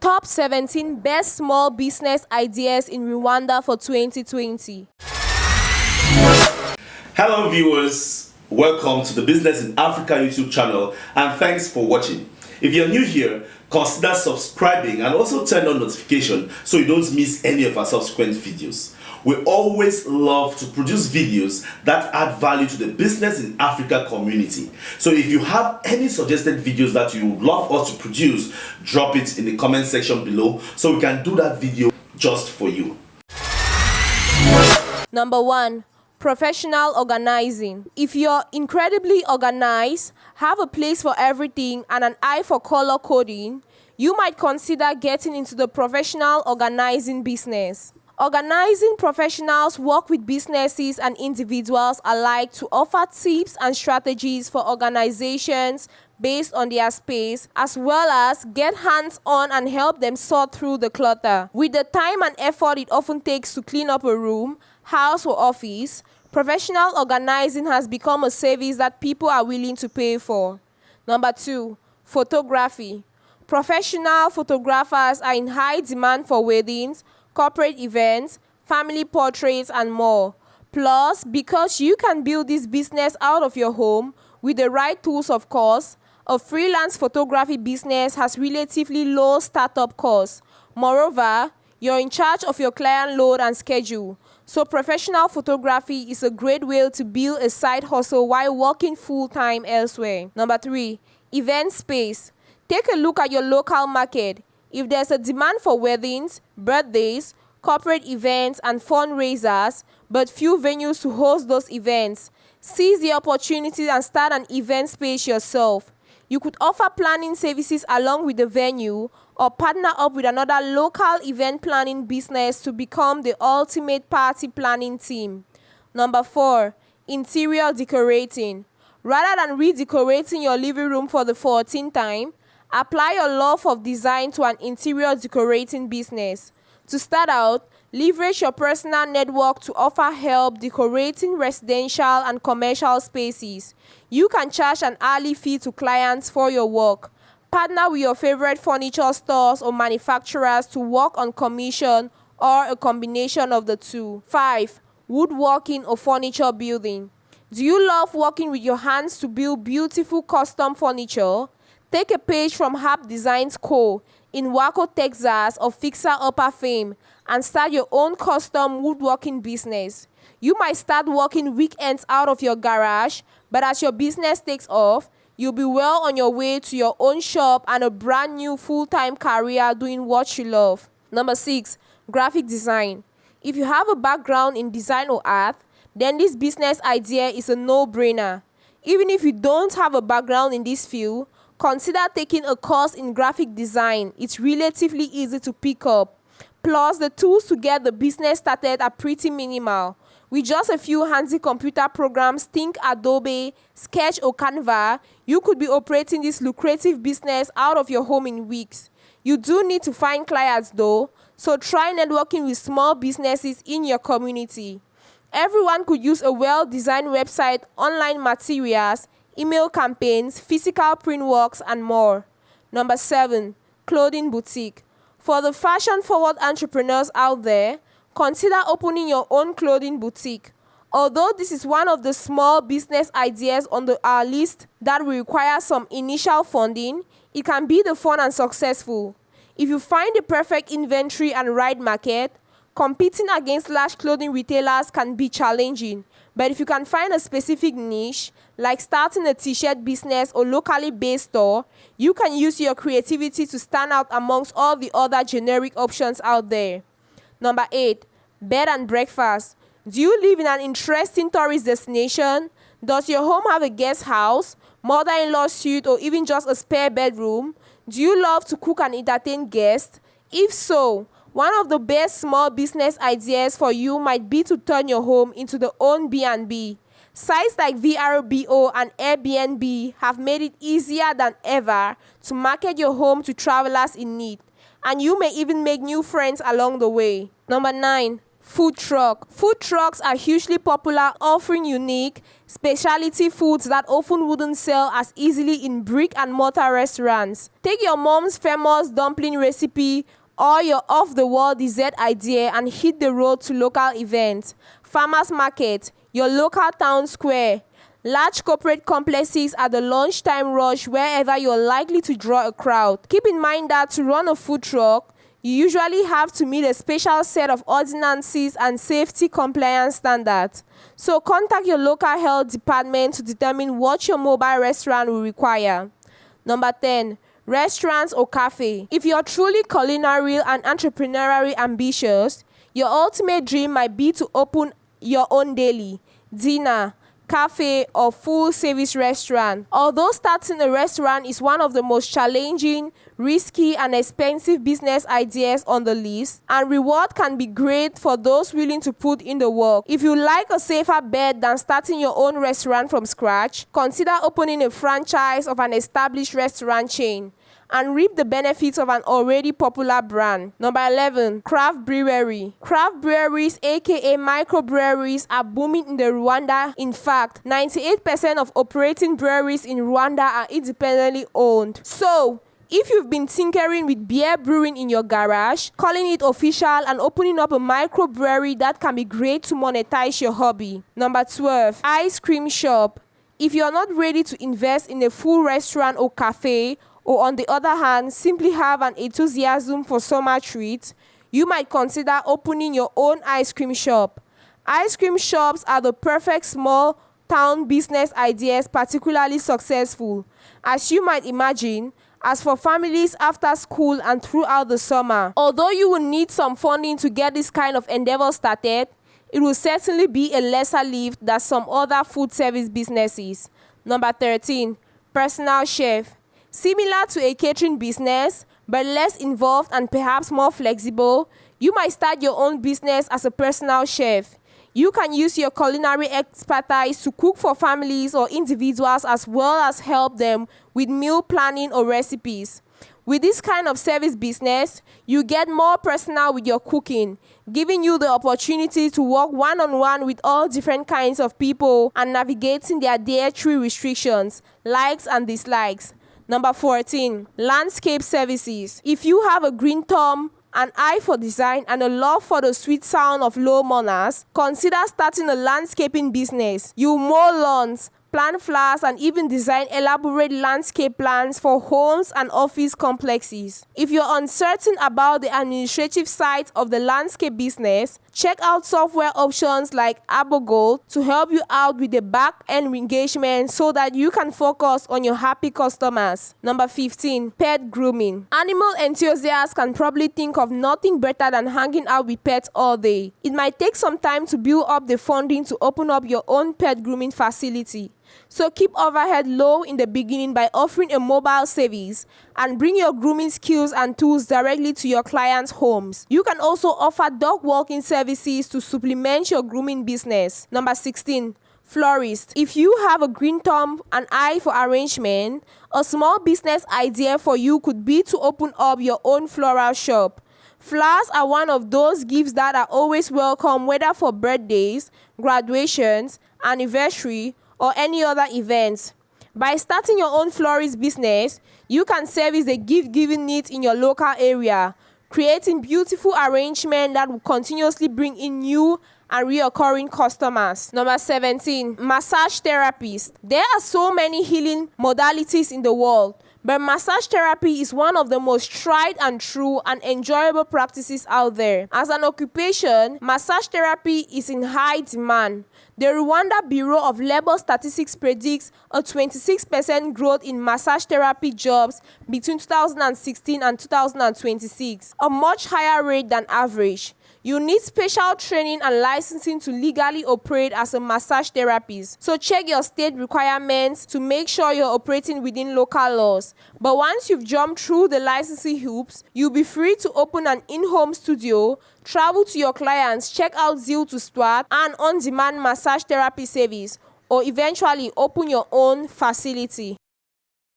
Top 17 Best Small Business Ideas in Rwanda for 2020. Hello viewers, welcome to the Business in Africa YouTube channel and thanks for watching. If you're new here, consider subscribing and also turn on notification so you don't miss any of our subsequent videos. We always love to produce videos that add value to the Business in Africa community. So if you have any suggested videos that you would love us to produce, drop it in the comment section below so we can do that video just for you. Number 1. Professional organizing. If you're incredibly organized, have a place for everything, and an eye for color coding, you might consider getting into the professional organizing business. Organizing professionals work with businesses and individuals alike to offer tips and strategies for organizations based on their space, as well as get hands-on and help them sort through the clutter. With the time and effort it often takes to clean up a room, house or office, professional organizing has become a service that people are willing to pay for. Number 2. Photography. Professional photographers are in high demand for weddings, corporate events, family portraits, and more. Plus, because you can build this business out of your home with the right tools, of course, a freelance photography business has relatively low startup costs. Moreover, you're in charge of your client load and schedule, so professional photography is a great way to build a side hustle while working full-time elsewhere. Number 3. Event space. Take a look at your local market. If there's a demand for weddings, birthdays, corporate events, and fundraisers, but few venues to host those events, seize the opportunity and start an event space yourself. You could offer planning services along with the venue, or partner up with another local event planning business to become the ultimate party planning team. Number 4. Interior decorating. Rather than redecorating your living room for the 14th time, apply your love of design to an interior decorating business. To start out, leverage your personal network to offer help decorating residential and commercial spaces. You can charge an hourly fee to clients for your work. Partner with your favorite furniture stores or manufacturers to work on commission or a combination of the two. 5. Woodworking or furniture building. Do you love working with your hands to build beautiful custom furniture? Take a page from Hap Designs Co. in Waco, Texas, or Fixer Upper Fame and start your own custom woodworking business. You might start working weekends out of your garage, but as your business takes off, you'll be well on your way to your own shop and a brand new full-time career doing what you love. Number 6. Graphic design. If you have a background in design or art, then this business idea is a no-brainer. Even if you don't have a background in this field, consider taking a course in graphic design. It's relatively easy to pick up. Plus, the tools to get the business started are pretty minimal. With just a few handy computer programs, think Adobe, Sketch or Canva, you could be operating this lucrative business out of your home in weeks. You do need to find clients though, so try networking with small businesses in your community. Everyone could use a well-designed website, online materials, email campaigns, physical print works, and more. Number 7. Clothing boutique. For the fashion-forward entrepreneurs out there, consider opening your own clothing boutique. Although this is one of the small business ideas on our list that will require some initial funding, it can be the fun and successful. If you find the perfect inventory and right market, competing against large clothing retailers can be challenging. But if you can find a specific niche, like starting a t-shirt business or locally based store, you can use your creativity to stand out amongst all the other generic options out there. Number 8. Bed and breakfast. Do you live in an interesting tourist destination? Does your home have a guest house, mother-in-law suite, or even just a spare bedroom? Do you love to cook and entertain guests? If so, one of the best small business ideas for you might be to turn your home into the own B&B. Sites like VRBO and Airbnb have made it easier than ever to market your home to travelers in need, and you may even make new friends along the way. Number 9. Food truck. Food trucks are hugely popular, offering unique, specialty foods that often wouldn't sell as easily in brick and mortar restaurants. Take your mom's famous dumpling recipe or your off-the-wall dessert idea and hit the road to local events. Farmers market, your local town square. Large corporate complexes at the lunchtime rush wherever you're likely to draw a crowd. Keep in mind that to run a food truck, you usually have to meet a special set of ordinances and safety compliance standards. So contact your local health department to determine what your mobile restaurant will require. Number 10. Restaurants or cafe. If you're truly culinary and entrepreneurially ambitious, your ultimate dream might be to open your own deli, dinner, cafe, or full-service restaurant. Although starting a restaurant is one of the most challenging, risky, and expensive business ideas on the list, and reward can be great for those willing to put in the work. If you like a safer bet than starting your own restaurant from scratch, consider opening a franchise of an established restaurant chain and reap the benefits of an already popular brand. Number 11. Craft brewery. Craft breweries, aka microbreweries, are booming in the Rwanda. In fact, 98% of operating breweries in Rwanda are independently owned. So, if you've been tinkering with beer brewing in your garage, calling it official and opening up a microbrewery, that can be great to monetize your hobby. Number 12. Ice cream shop. If you're not ready to invest in a full restaurant or cafe, or on the other hand, simply have an enthusiasm for summer treats, you might consider opening your own ice cream shop. Ice cream shops are the perfect small town business ideas, particularly successful, as you might imagine, as for families after school and throughout the summer. Although you will need some funding to get this kind of endeavor started, it will certainly be a lesser lift than some other food service businesses. Number 13. Personal chef. Similar to a catering business, but less involved and perhaps more flexible, you might start your own business as a personal chef. You can use your culinary expertise to cook for families or individuals as well as help them with meal planning or recipes. With this kind of service business, you get more personal with your cooking, giving you the opportunity to work one-on-one with all different kinds of people and navigating their dietary restrictions, likes and dislikes. Number 14. Landscape services. If you have a green thumb, an eye for design, and a love for the sweet sound of low manners, consider starting a landscaping business. You mow lawns, plant flowers, and even design elaborate landscape plans for homes and office complexes. If you're uncertain about the administrative side of the landscape business, check out software options like AboGold to help you out with the back-end engagement so that you can focus on your happy customers. Number 15. Pet grooming. Animal enthusiasts can probably think of nothing better than hanging out with pets all day. It might take some time to build up the funding to open up your own pet grooming facility. So keep overhead low in the beginning by offering a mobile service and bring your grooming skills and tools directly to your clients' homes. You can also offer dog walking services to supplement your grooming business. Number 16. Florist. If you have a green thumb, an eye for arrangement, a small business idea for you could be to open up your own floral shop. Flowers are one of those gifts that are always welcome, whether for birthdays, graduations, anniversary, or any other events. By starting your own florist business, you can service the gift-giving needs in your local area, creating beautiful arrangements that will continuously bring in new and reoccurring customers. Number 17. Massage therapists. There are so many healing modalities in the world, but massage therapy is one of the most tried and true and enjoyable practices out there. As an occupation, massage therapy is in high demand. The Rwanda Bureau of Labor Statistics predicts a 26% growth in massage therapy jobs between 2016 and 2026, a much higher rate than average. You need special training and licensing to legally operate as a massage therapist. So check your state requirements to make sure you're operating within local laws. But once you've jumped through the licensing hoops, you'll be free to open an in-home studio, travel to your clients, check out Zeal to start an on-demand massage therapy service, or eventually open your own facility.